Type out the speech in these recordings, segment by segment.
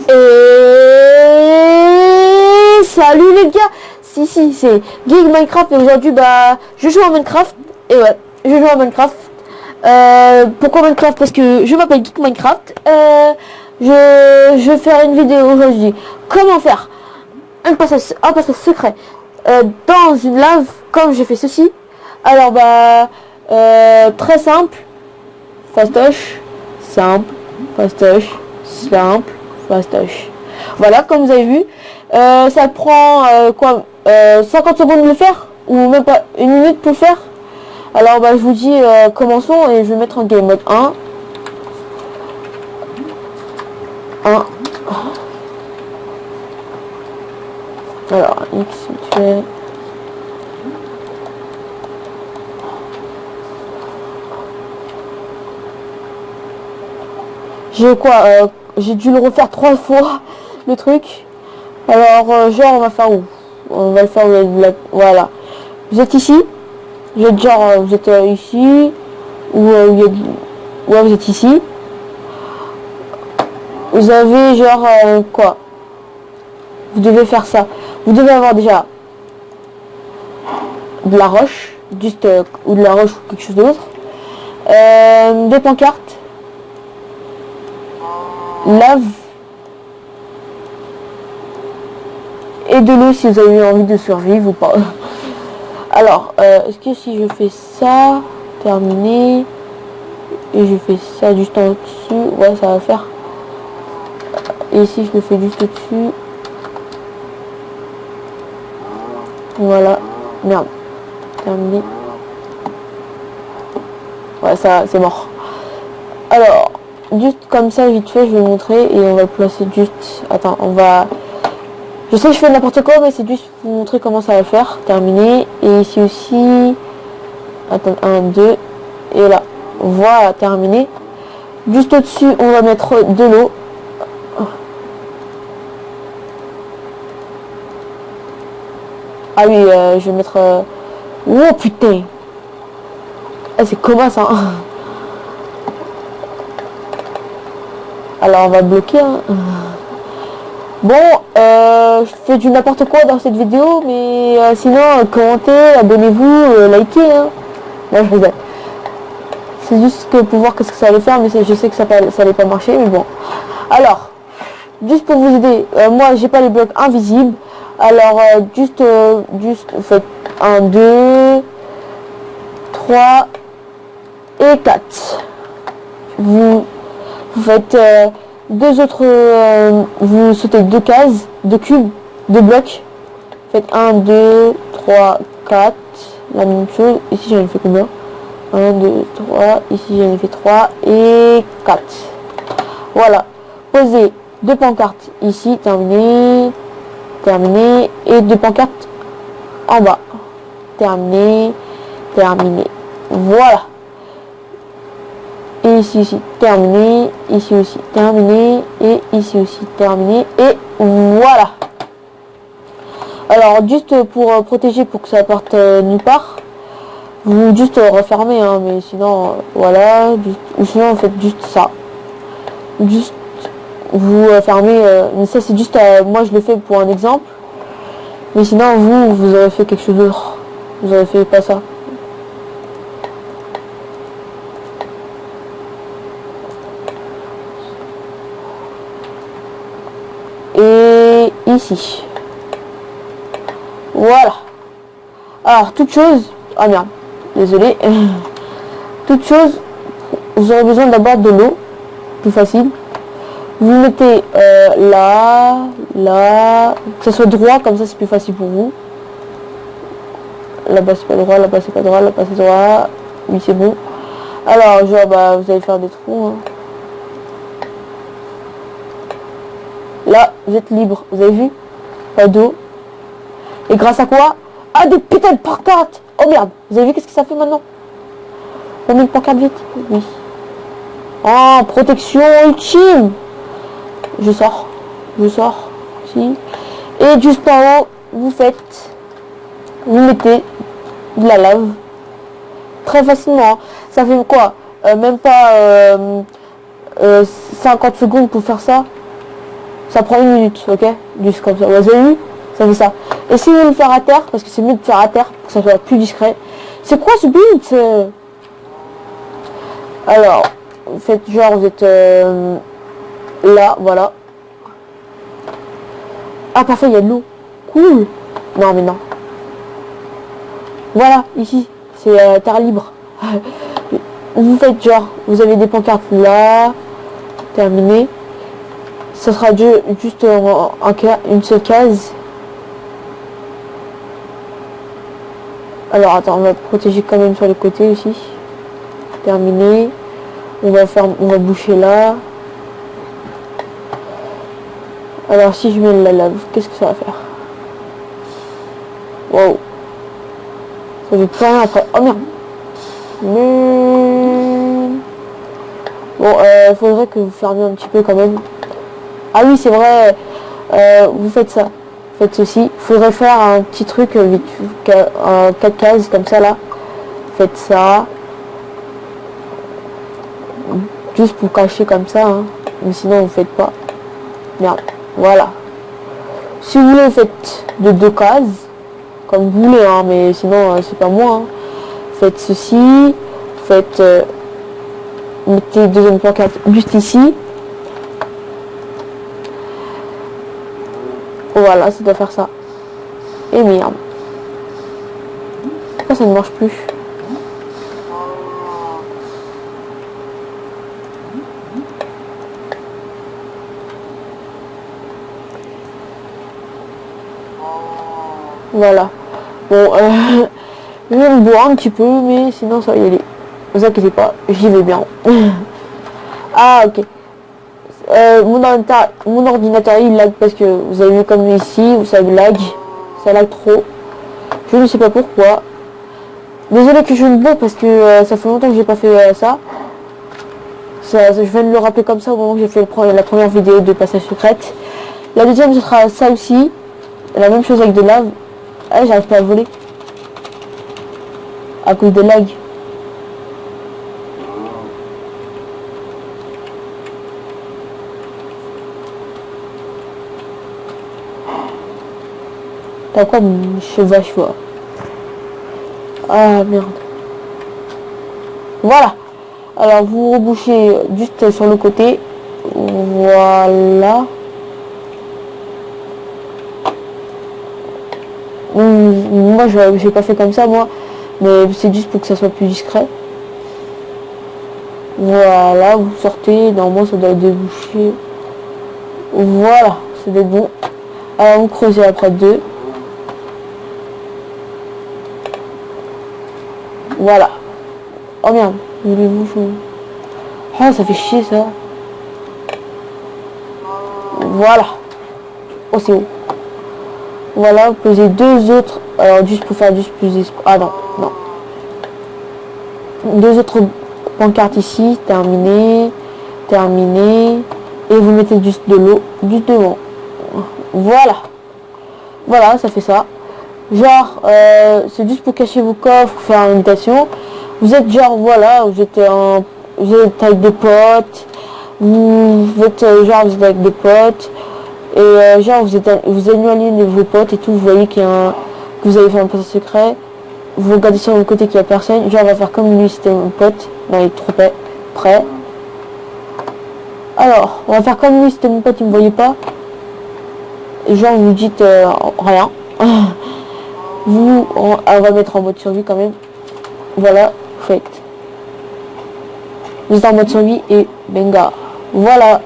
Et salut les gars, si c'est Geek Minecraft et aujourd'hui je joue à Minecraft et ouais je joue à Minecraft. Pourquoi Minecraft? Parce que je m'appelle Geek Minecraft. Je vais faire une vidéo aujourd'hui. Comment faire un passage secret dans une lave comme j'ai fait ceci. Alors très simple, fastoche, simple, fastoche, simple, fastoche. Voilà, comme vous avez vu, ça prend 50 secondes de le faire ou même pas une minute pour le faire. Alors je vous dis commençons et je vais mettre en game mode 1. Alors X fait j'ai dû le refaire 3 fois le truc. Alors genre on va faire où? On va le faire voilà. Vous êtes ici. Vous êtes genre vous êtes ici ou ouais, vous êtes ici. Vous avez genre quoi? Vous devez faire ça. Vous devez avoir déjà de la roche, juste ou de la roche ou quelque chose d'autre. Des pancartes. Lave. Et de l'eau si vous avez envie de survivre ou pas. Alors, est-ce que si je fais ça, terminé, et je fais ça juste en dessus, ouais, ça va faire. Et ici, je le fais juste au-dessus. Voilà. Merde. Terminé. Ouais, ça, c'est mort. Alors, juste comme ça, vite fait, je vais montrer et on va le placer juste... Attends, on va... Je sais que je fais n'importe quoi, mais c'est juste pour vous montrer comment ça va faire. Terminé. Et ici aussi... Attends, 1, 2. Et là. Voilà, terminé. Juste au-dessus, on va mettre de l'eau. Ah oui, je vais mettre... Oh putain. Ah, c'est comment ça? Alors on va bloquer. Hein. Bon, je fais du n'importe quoi dans cette vidéo, mais sinon, commentez, abonnez-vous, likez. Hein. Là, je rigole. C'est juste que pour voir qu'est-ce que ça allait faire, mais je sais que ça allait pas marcher, mais bon. Alors, juste pour vous aider, moi j'ai pas les blocs invisibles. Alors, juste faites 1, 2, 3 et 4. Vous faites deux autres, vous sautez 2 cases, 2 cubes, 2 blocs. Faites 1, 2, 3, 4. La même chose. Ici j'en ai fait combien? 1, 2, 3. Ici j'en ai fait 3 et 4. Voilà. Posez 2 pancartes ici, terminé. Terminé. Et 2 pancartes en bas. Terminé. Terminé. Voilà. Et ici aussi terminé, ici aussi terminé, et ici aussi terminé, et voilà. Alors juste pour protéger, pour que ça parte nulle part, vous juste refermez, hein, mais sinon voilà, ou sinon vous faites juste ça. Juste vous fermez, mais ça c'est juste, moi je le fais pour un exemple, mais sinon vous aurez fait quelque chose d'autre, vous aurez fait pas ça. Et ici. Voilà. Alors, toute chose... Ah merde, désolé. Toute chose, vous aurez besoin d'abord de l'eau. Plus facile. Vous mettez là, que ça soit droit, comme ça c'est plus facile pour vous. Là-bas c'est pas droit, là-bas c'est pas droit, là-bas c'est droit. Oui, c'est bon. Alors, genre, vous allez faire des trous. Hein. Là, vous êtes libre, vous avez vu? Pas d'eau. Et grâce à quoi? Ah, des putains de pancartes! Oh merde, vous avez vu qu'est-ce que ça fait maintenant? On met une pancarte vite. Oui. Oh, protection ultime! Je sors. Si. Et juste en haut, vous mettez de la lave. Très facilement. Hein. Ça fait quoi? Même pas 50 secondes pour faire ça. Ça prend 1 minute, ok? Juste comme ça. Vous avez vu? Ça fait ça. Et si vous voulez le faire à terre, parce que c'est mieux de faire à terre pour que ça soit plus discret. C'est quoi ce beat? Alors, vous faites genre, vous êtes là, voilà. Ah, parfait, il y a de l'eau. Cool. Non, mais non. Voilà, ici, c'est terre libre. Vous faites genre, vous avez des pancartes là. Terminé. Ça sera juste une seule case. Alors attends, on va protéger quand même sur les côtés aussi. Terminé. On va boucher là. Alors si je mets la lave, qu'est-ce que ça va faire? Wow. Ça fait plus rien après. Oh merde. Bon, faudrait que vous fermiez un petit peu quand même. Ah oui, c'est vrai. Vous faites ça. Faites ceci. Faudrait faire un petit truc vite, 4 cases comme ça là. Faites ça. Juste pour cacher comme ça. Hein. Mais sinon vous faites pas. Merde. Voilà. Si vous voulez, vous faites de 2 cases. Comme vous voulez, hein, mais sinon c'est pas moi. Hein. Faites ceci. Faites. Mettez deuxième pancarte juste ici. Voilà, ça doit faire ça. Et merde. Pourquoi ça ne marche plus? Voilà. Bon, je vais me boire un petit peu, mais sinon ça va y aller. Ne vous inquiétez pas, j'y vais bien. Ah, ok. Mon ordinateur il lag parce que vous avez vu comme ici, ça lag. Ça lag trop. Je ne sais pas pourquoi. Désolé que je me bois parce que ça fait longtemps que j'ai pas fait ça. Je viens de le rappeler comme ça au moment que j'ai fait la première vidéo de passage secrète. La deuxième ce sera ça aussi. La même chose avec de lave. Ah, j'arrive pas à voler. À cause de lag. T'as quoi mon chevachua? Ah merde. Voilà. Alors vous rebouchez juste sur le côté. Voilà. Moi j'ai pas fait comme ça moi. Mais c'est juste pour que ça soit plus discret. Voilà, vous sortez. Normalement ça doit déboucher. Voilà, ça doit être bon. Alors vous creusez après 2. Voilà. Oh merde, voulez-vous... Oh, ça fait chier ça. Voilà. Oh, c'est haut. Voilà, vous posez 2 autres. Alors, juste pour faire juste plus d'espace. Ah non, non. 2 autres pancartes ici. Terminé. Terminé. Et vous mettez juste de l'eau. Juste devant. Voilà. Voilà, ça fait ça. Genre, c'est juste pour cacher vos coffres, faire une invitation. Vous êtes genre, voilà, vous êtes avec des potes. Vous êtes genre, vous êtes avec des potes. Et genre, vous éloignez de vos potes et tout. Vous voyez qu'il y a que vous avez fait un passage secret. Vous regardez sur le côté qu'il n'y a personne. Genre, on va faire comme lui, c'était mon pote. Non, il est trop près. Alors, on va faire comme lui, c'était mon pote, il me voyait pas. Et genre, vous dites rien. On va mettre en mode survie quand même. Voilà, faites. Vous êtes en mode survie et benga. Voilà.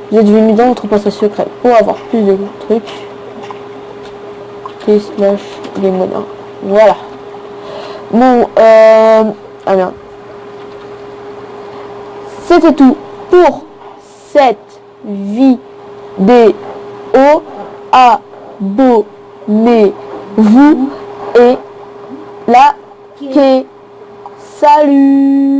Vous êtes venu dans votre passage secret pour avoir plus de trucs. Et slash game mode 1. Voilà. Bon, ah merde. C'était tout pour cette vidéo. Abonnez-vous et likez. Salut!